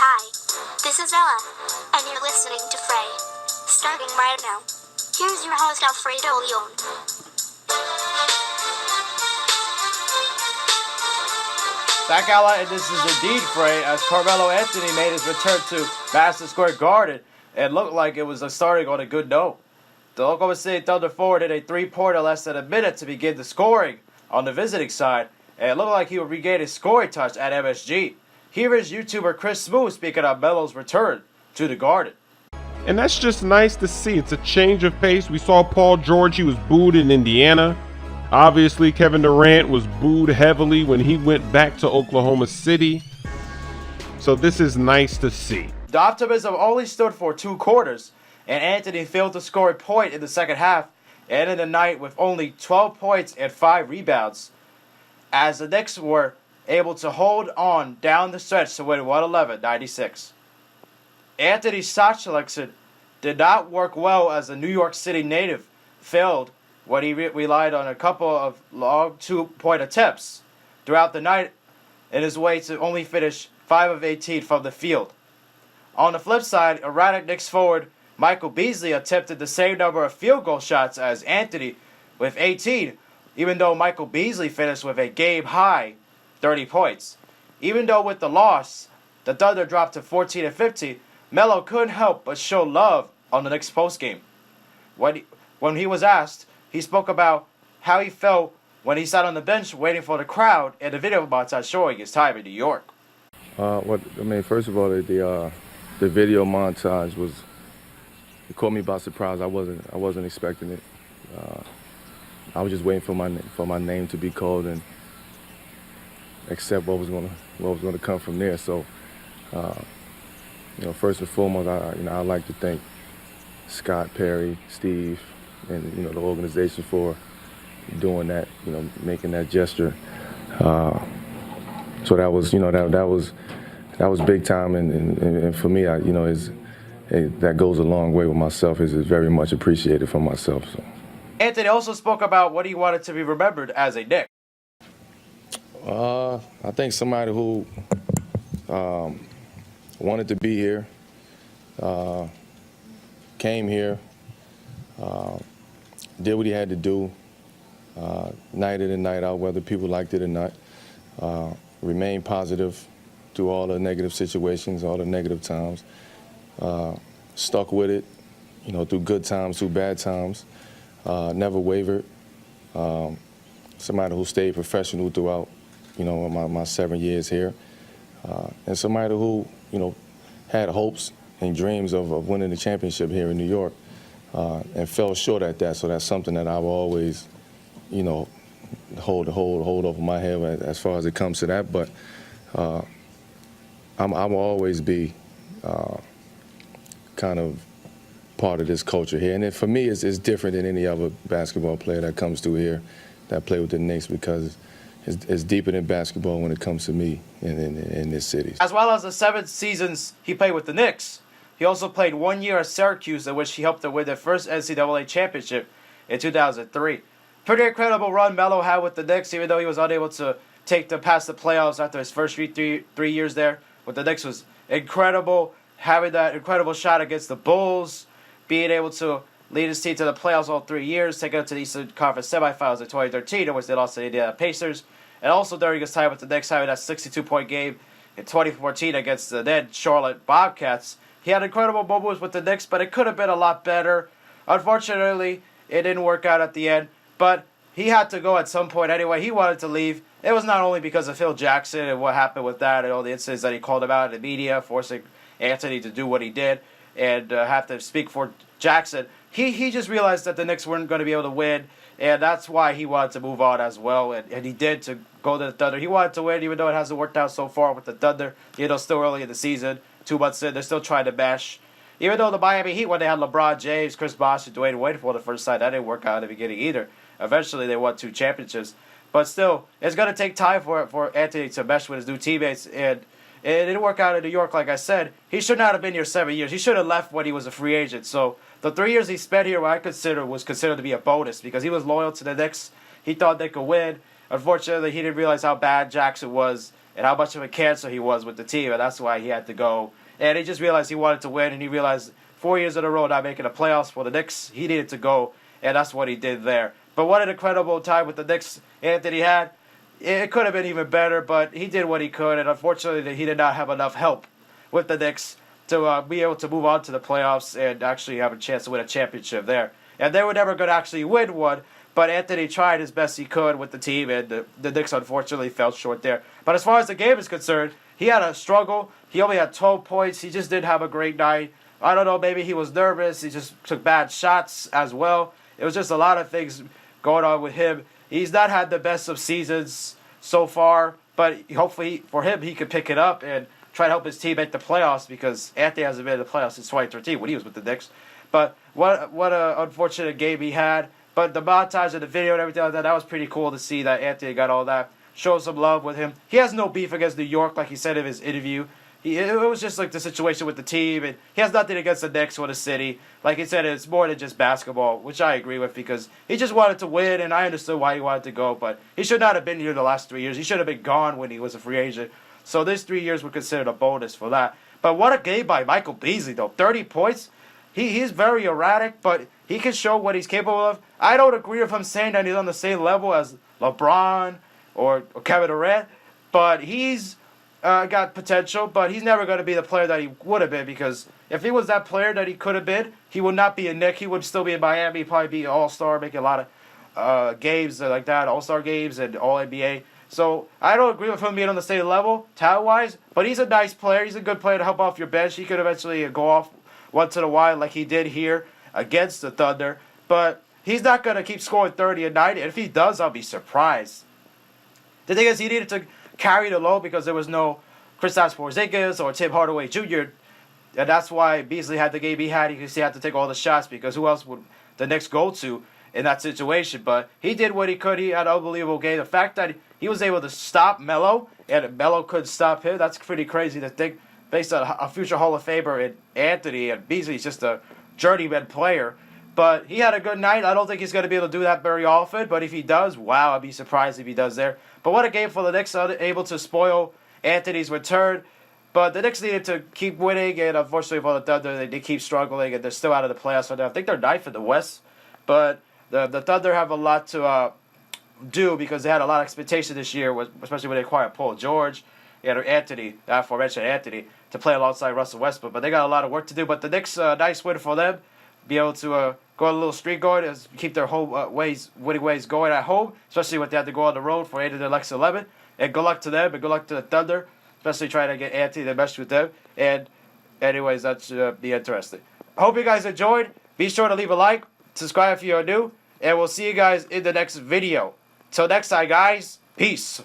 Hi, this is Ella, and you're listening to Frey. Starting right now, here's your host Alfredo Leon. Back Ella, and this is indeed Frey, as Carmelo Anthony made his return to Madison Square Garden, and looked like it was starting on a good note. The Oklahoma City Thunder forward hit a three-pointer less than a minute to begin the scoring on the visiting side, and it looked like he would regain his scoring touch at MSG. Here is YouTuber Chris Smoove speaking of Melo's return to the Garden. And that's just nice to see. It's a change of pace. We saw Paul George, he was booed in Indiana. Obviously, Kevin Durant was booed heavily when he went back to Oklahoma City. So this is nice to see. The optimism only stood for 2 quarters, and Anthony failed to score a point in the second half, ending the night with only 12 points and 5 rebounds, as the Knicks were able to hold on down the stretch to win 111-96. Anthony's shot selection did not work well, as the New York City native failed when he relied on a couple of long 2-point attempts throughout the night in his way to only finish 5 of 18 from the field. On the flip side, erratic Knicks forward Michael Beasley attempted the same number of field goal shots as Anthony with 18, even though Michael Beasley finished with a game-high 30 points. Even though with the loss, the Thunder dropped to 14 and 15, Melo couldn't help but show love on the Knicks postgame. When he was asked, he spoke about how he felt when he sat on the bench waiting for the crowd in the video montage showing his time in New York. First of all, the video montage it caught me by surprise. I wasn't expecting it. I was just waiting for my name to be called and accept what was gonna come from there. So, first and foremost, I'd like to thank Scott, Perry, Steve, and the organization for doing that. Making that gesture. So that was big time, and for me, that goes a long way with myself. Is very much appreciated for myself. So. Anthony also spoke about what he wanted to be remembered as a Knick. I think somebody who wanted to be here, came here, did what he had to do, night in and night out, whether people liked it or not. Remained positive through all the negative situations, all the negative times. Stuck with it, through good times, through bad times. Never wavered. Somebody who stayed professional throughout, my 7 years here. And somebody who, had hopes and dreams of winning the championship here in New York, and fell short at that. So that's something that I will always, hold over my head as far as it comes to that. But I will always be kind of part of this culture here. And for me, it's different than any other basketball player that comes through here that play with the Knicks, because it's deeper than basketball when it comes to me in this city. As well as the 7 seasons he played with the Knicks, he also played 1 year at Syracuse, in which he helped them win their first NCAA championship in 2003. Pretty incredible run Melo had with the Knicks, even though he was unable to take them past the playoffs after his first three years there with the Knicks. Was incredible, having that incredible shot against the Bulls, being able to lead his team to the playoffs all 3 years, taking them to the Eastern Conference semifinals in 2013, in which they lost to the Indiana Pacers, and also during his time with the Knicks, having that 62-point game in 2014 against the then Charlotte Bobcats. He had incredible moments with the Knicks, but it could have been a lot better. Unfortunately, it didn't work out at the end, but he had to go at some point anyway. He wanted to leave. It was not only because of Phil Jackson and what happened with that and all the incidents that he called about in the media, forcing Anthony to do what he did and have to speak for Jackson. He just realized that the Knicks weren't going to be able to win, and that's why he wanted to move on as well, and he did, to go to the Thunder. He wanted to win, even though it hasn't worked out so far with the Thunder. Still early in the season, 2 months in, they're still trying to mesh. Even though the Miami Heat, when they had LeBron James, Chris Bosh, and Dwayne Wade for the first time, that didn't work out in the beginning either. Eventually, they won 2 championships. But still, it's going to take time for Anthony to mesh with his new teammates, and it didn't work out in New York, like I said. He should not have been here 7 years. He should have left when he was a free agent. So the 3 years he spent here, was considered to be a bonus, because he was loyal to the Knicks. He thought they could win. Unfortunately, he didn't realize how bad Jackson was and how much of a cancer he was with the team, and that's why he had to go. And he just realized he wanted to win, and he realized 4 years in a row not making the playoffs for the Knicks, he needed to go, and that's what he did there. But what an incredible time with the Knicks Anthony had. It could have been even better, but he did what he could, and unfortunately he did not have enough help with the Knicks to be able to move on to the playoffs and actually have a chance to win a championship there. And they were never going to actually win one, but Anthony tried as best he could with the team, and the Knicks unfortunately fell short there. But as far as the game is concerned, he had a struggle. He only had 12 points. He just didn't have a great night. I don't know, maybe he was nervous. He just took bad shots as well. It was just a lot of things going on with him. He's not had the best of seasons so far, but hopefully for him he could pick it up and try to help his team make the playoffs, because Anthony hasn't been in the playoffs since 2013 when he was with the Knicks. But what a unfortunate game he had. But the montage of the video and everything like that was pretty cool to see that Anthony got all that. Show some love with him. He has no beef against New York, like he said in his interview. It was just like the situation with the team, and he has nothing against the Knicks or the city. Like he said, it's more than just basketball, which I agree with, because he just wanted to win, and I understood why he wanted to go, but he should not have been here the last 3 years. He should have been gone when he was a free agent. So these 3 years were considered a bonus for that. But what a game by Michael Beasley, though. 30 points. He's very erratic, but he can show what he's capable of. I don't agree with him saying that he's on the same level as LeBron or Kevin Durant, but he's got potential, but he's never going to be the player that he would have been, because if he was that player that he could have been, he would not be a Knick. He would still be in Miami, probably be an all-star, making a lot of games like that, all-star games and all-NBA. So I don't agree with him being on the same level, talent-wise, but he's a nice player. He's a good player to help off your bench. He could eventually go off once in a while like he did here against the Thunder, but he's not going to keep scoring 30 a night, and if he does, I'll be surprised. The thing is, he needed to carry the load because there was no Kristaps Porzingis or Tim Hardaway Jr., and that's why Beasley had the game he had. He had to take all the shots, because who else would the Knicks go to in that situation? But he did what he could. He had an unbelievable game. The fact that he was able to stop Melo, and Melo couldn't stop him, that's pretty crazy to think, based on a future Hall of Famer in Anthony, and Beasley's just a journeyman player. But he had a good night. I don't think he's going to be able to do that very often, but if he does, wow, I'd be surprised if he does there. But what a game for the Knicks, able to spoil Anthony's return. But the Knicks needed to keep winning, and unfortunately for the Thunder, they keep struggling, and they're still out of the playoffs right now. I think they're ninth in the West, but the Thunder have a lot to do, because they had a lot of expectation this year, especially when they acquired Paul George and Anthony, the aforementioned Anthony, to play alongside Russell Westbrook. But they got a lot of work to do. But the Knicks, nice win for them. Be able to go on a little streak going, keep their home winning ways going at home, especially when they have to go on the road for 8 of their next 11. And good luck to them, and good luck to the Thunder, especially trying to get Anthony to mesh with them. And anyways, that should be interesting. I hope you guys enjoyed. Be sure to leave a like, subscribe if you are new, and we'll see you guys in the next video. Till next time, guys, peace.